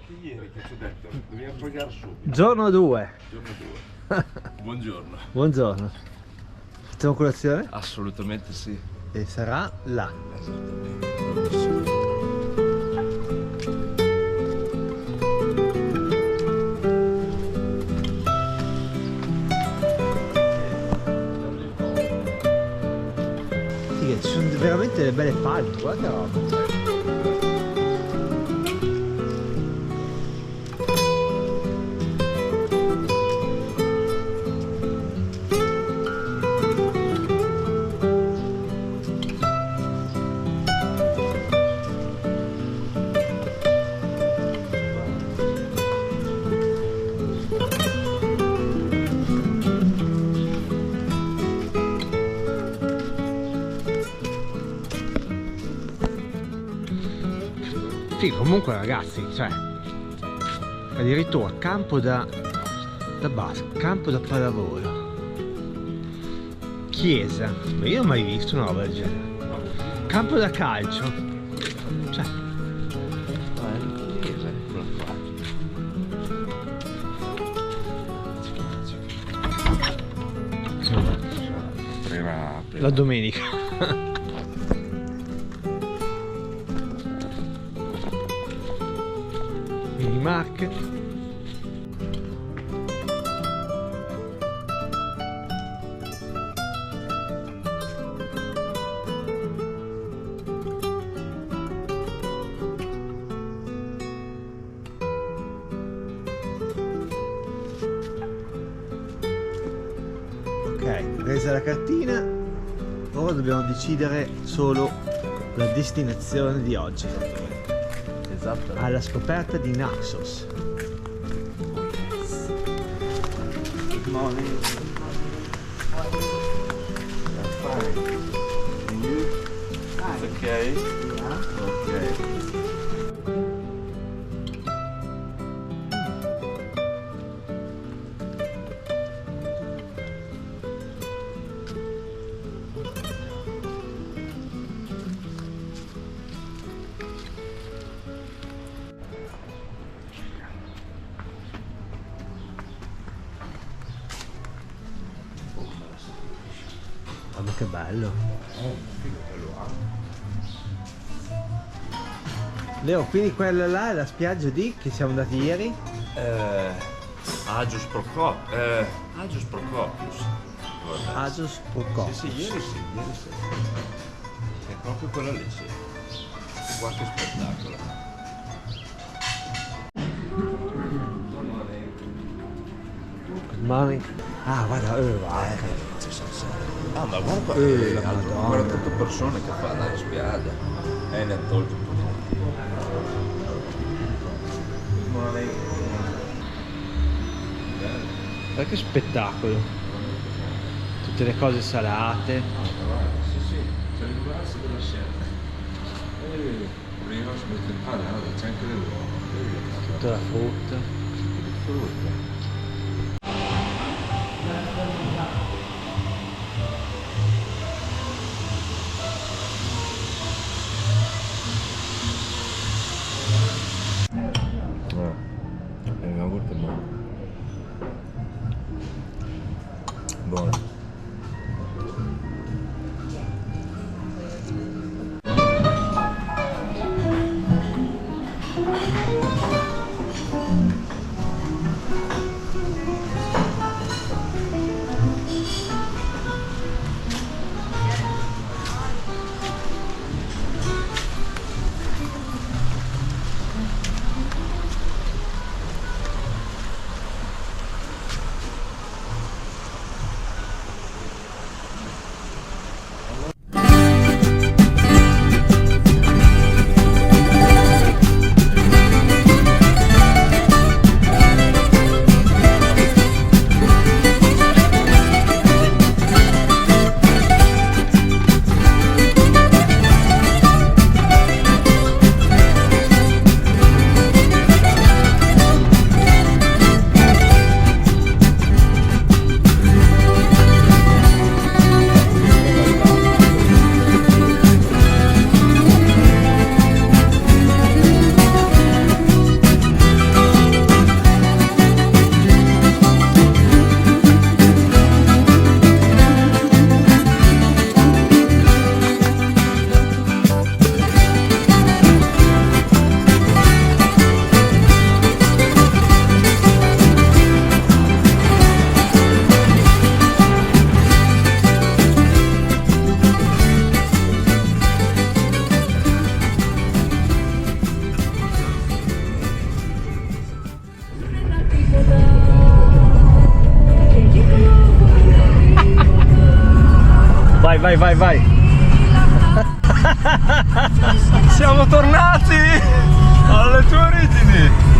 Anche ieri che ci ho detto, dobbiamo pagare subito. Giorno 2. Giorno 2. Buongiorno. Buongiorno. Facciamo colazione? Assolutamente sì. E sarà là. Esattamente. Bravissimo. Sì, ci sono veramente delle belle palme, guarda che roba. Sì, comunque ragazzi, cioè addirittura campo da basket, campo da pallavolo, chiesa, ma io non ho mai visto una roba del genere, campo da calcio, cioè la domenica. Mini market. Ok, presa la cartina, ora dobbiamo decidere solo la destinazione di oggi. Esatto. Alla scoperta di Naxos. Good morning. I'm fine. And you? It's okay? Okay. Ma che bello. Leo, quindi quella là è la spiaggia di che siamo andati ieri? Agios Procopius. Agios Procopius. Agios Procopius. Sì, ieri sì. È proprio quella lì, sì. Guarda che spettacolo. Good morning. Ah, guarda, guarda. Ah, ma guarda, la Madonna. 48 persone che fanno alla spiaggia e ne ha tolto un po'. Guarda che spettacolo. Tutte le cose salate. Sì, c'è il grasso della sera. Prima si mette c'è anche dell'uovo. Tutta la frutta. Frutta. Yogurt è buono. Buono. Vai, vai, vai. Siamo tornati alle tue origini.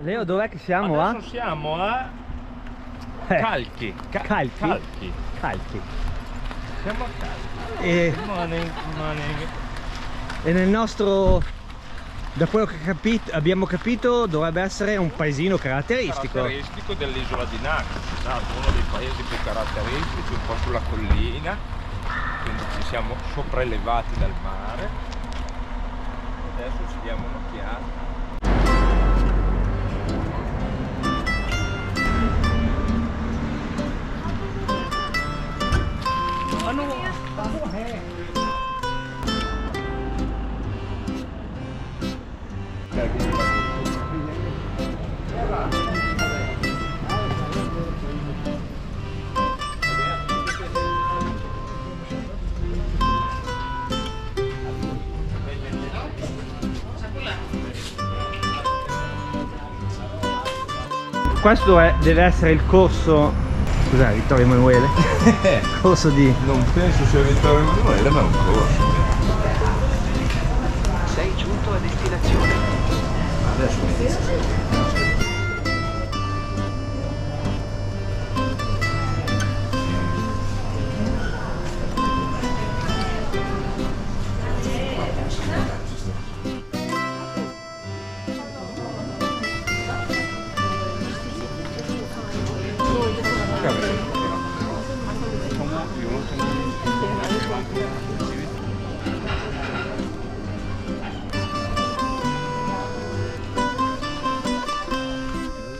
Leo, dov'è che siamo? Adesso siamo a Calchi. Calchi. Siamo a Calchi. E Morning. nel nostro, da quello che abbiamo capito, dovrebbe essere un paesino caratteristico. Caratteristico dell'isola di Naxos, esatto, uno dei paesi più caratteristici, un po' sulla collina, quindi ci siamo sopraelevati dal mare. Adesso ci diamo un'occhiata. Questo deve essere il corso, cos'è, Vittorio Emanuele? Corso di... Non penso sia Vittorio Emanuele, ma è un corso. Sei giunto a destinazione. Adesso mi dici.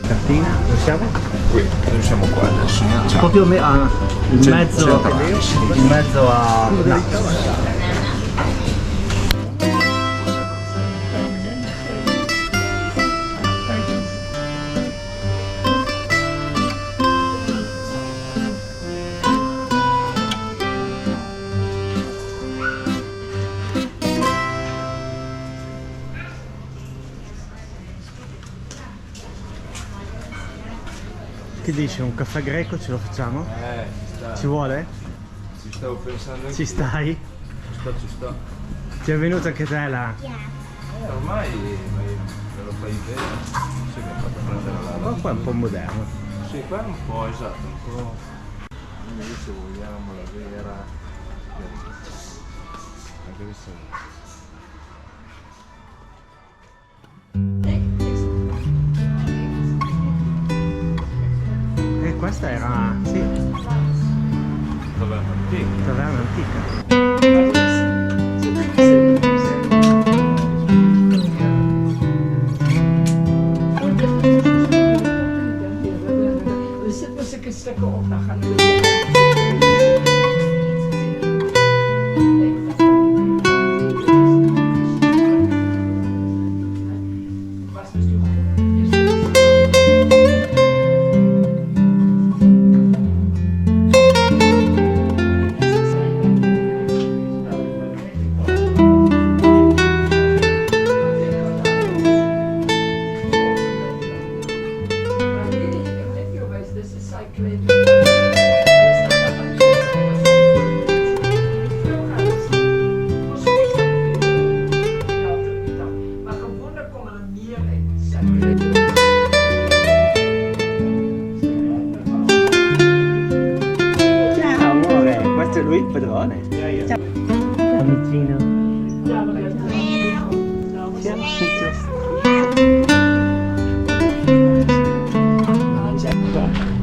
Cartina, dove siamo? Qui, noi siamo qua adesso. Proprio in mezzo, in mezzo a... No. Che dici, un caffè greco ce lo facciamo? Ci vuole? Ci stavo pensando. Ci stai? Ci sto. Ti è venuta anche te la... Ormai me lo fai vedere. Sì, mi ha fatto prendere la... Ma qua è un po' moderno. Sì, qua è un po', esatto, un po'... Se vogliamo la vera... Anche questo... Questa era, sì, Taverna antica. taverna antica.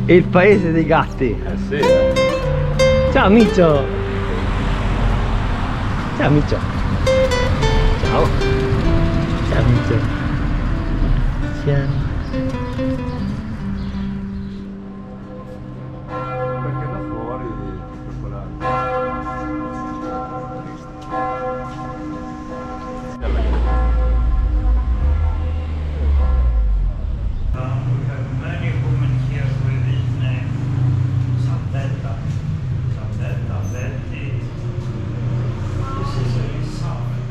il paese dei gatti. Sì. Ciao Micio. Ciao Micio. Ciao. Ciao Micio. Ciao. Perché da fuori We have many women here with this name. Sandetta, Betty. This is Elisabeth.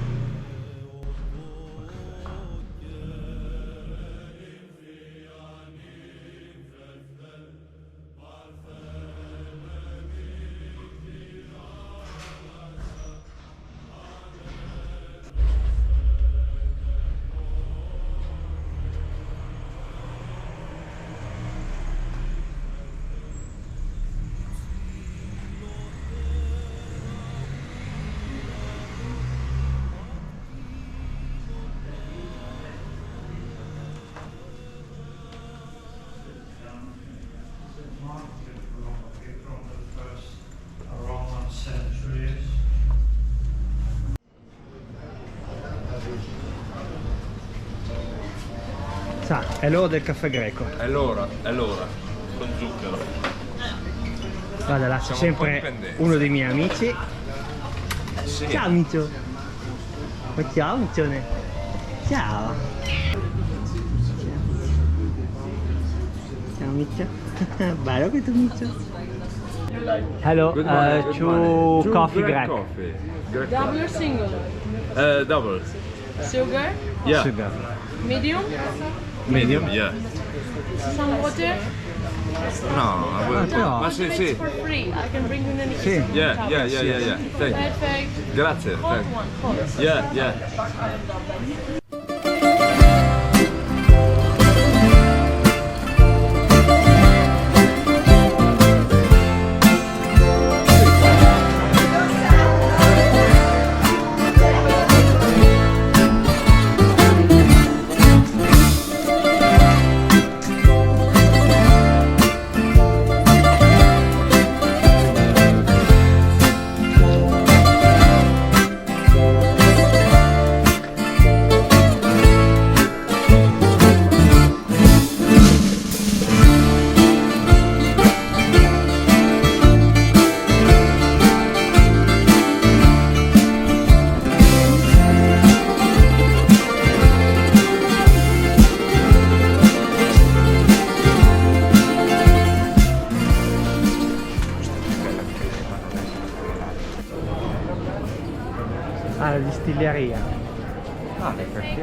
From the first Roman centuries. Sa, è l'ora del caffè greco. è l'ora, con zucchero. Guarda là, c'è Siamo un po' sempre dipendenti. uno dei miei amici. Sì. Ciao Micio. Ma ciao Micione. Ciao. Ciao Micio. Bello questo Micio. Hello, Good morning, good morning. two coffee black Greg. coffee. Greg Double or single? double. Sugar? Yeah. Sugar. Medium? Medium, yeah. Some water? No, però- ma sì, It's sì. for free. I can bring you any Sì. Yeah. Thank you. Perfect. Grazie. Hot Thank you. one, hot. Yeah. Ah, la distilleria. Ah, perché?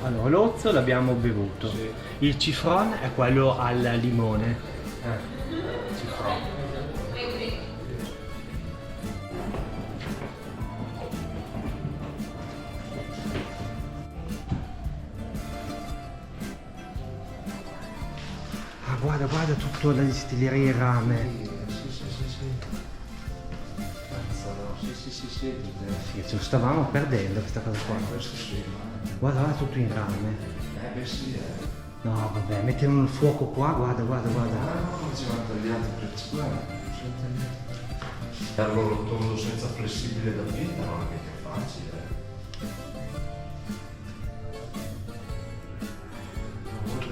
Allora, l'ozzo l'abbiamo bevuto. Sì. Il cifron è quello al limone. Cifron. Ah, guarda tutto la distilleria in rame. Sì, ce lo stavamo perdendo questa cosa qua. Guarda tutto in rame. No, vabbè, mettiamo il fuoco qua, guarda. Per lo rotondo senza flessibile da vita non è mica facile.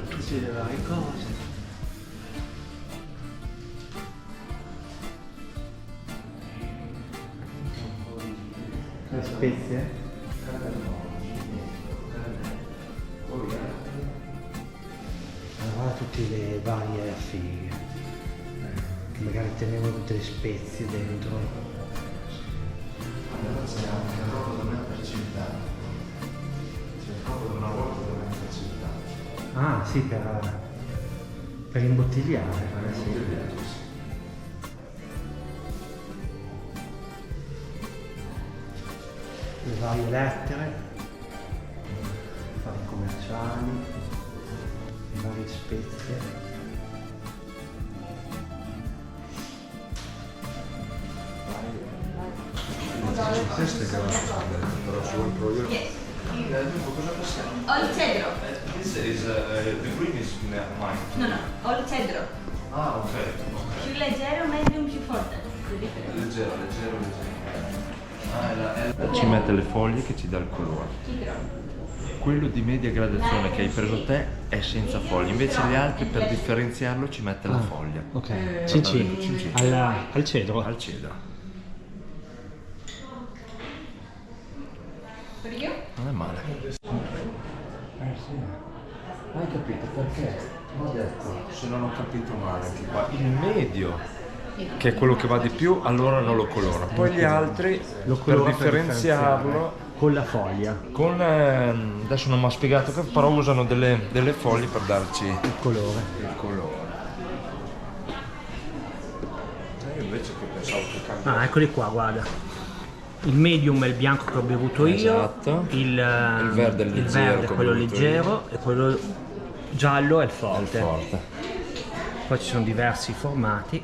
Tutte le varie cose. Le spezie? Allora tutte le varie fighe. Che magari tenevano tutte le spezie dentro. Allora c'è anche roba da mettere per città. C'è roba da una volta da mettere per città. Ah sì, per imbottigliare. Sì. Le varie lettere, affari commerciali, le varie spezie. Questo è che va però su un proio. All cedro. This is the green is mine. No, no, all cedro. Ah, ok. Più leggero, medium, più forte. Leggero. Ci mette le foglie che ci dà il colore. Quello di media gradazione che hai preso te è senza foglie, invece gli altri per differenziarlo ci mette la foglia. Ok. Cincin. Al cedro. Al cedro. Non è male. Hai capito perché? Ho detto, se non ho capito male anche qua. Il medio, che è quello che va di più, allora non lo colora. Poi gli altri, Lo per colora differenziarlo, con la foglia, con adesso non mi ha spiegato che, però usano delle foglie per darci il colore. il colore. Io invece che pensavo che cambiasse. Ah, eccoli qua, guarda. Il medium è il bianco che ho bevuto io, Esatto. il verde è il il leggero verde che è ho quello bevuto leggero e quello giallo è il È il forte. forte. Poi ci sono diversi formati.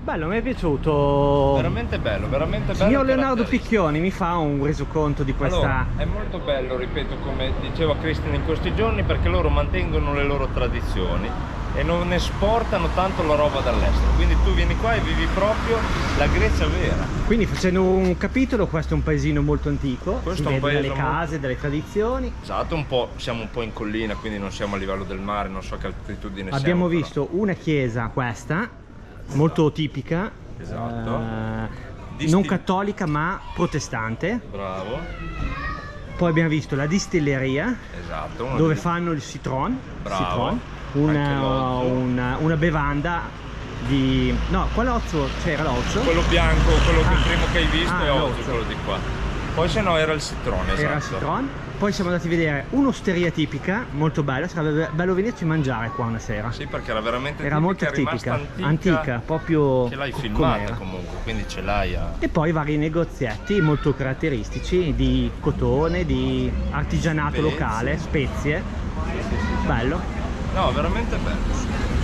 Bello, mi è piaciuto. Veramente bello, veramente bello. Signor Leonardo caratteristico. Picchioni, mi fa un resoconto di questa... Allora, è molto bello, ripeto, come diceva Cristian in questi giorni, perché loro mantengono le loro tradizioni e non esportano tanto la roba dall'estero. Quindi tu vieni qua e vivi proprio la Grecia vera. Quindi facendo un capitolo, questo è un paesino molto antico, Questo si è un vede paese dalle case, dalle tradizioni. Esatto, siamo un po' in collina, quindi non siamo a livello del mare, non so che altitudine Abbiamo siamo. però. visto una chiesa, questa, molto tipica, Esatto. non cattolica ma protestante. Bravo, Poi abbiamo visto la distilleria, esatto. dove fanno il citron, Bravo. citron, Anche l'orzo. una bevanda di... no, qua l'ozzo, c'era l'ozzo, Quello bianco, quello Ah. il primo che hai visto Ah, è oggi, l'orzo. quello di qua. Poi se no era il citrone, esatto. era il citron. Poi siamo andati a vedere un'osteria tipica, molto bella, sarebbe bello venirci a mangiare qua una sera. Sì, perché era veramente Era tipica, molto è rimasta tipica, antica, proprio Che l'hai com'era. filmata comunque, quindi ce l'hai a... E poi vari negozietti molto caratteristici di cotone, di artigianato Spezie. locale, spezie. Bello. No, veramente bello.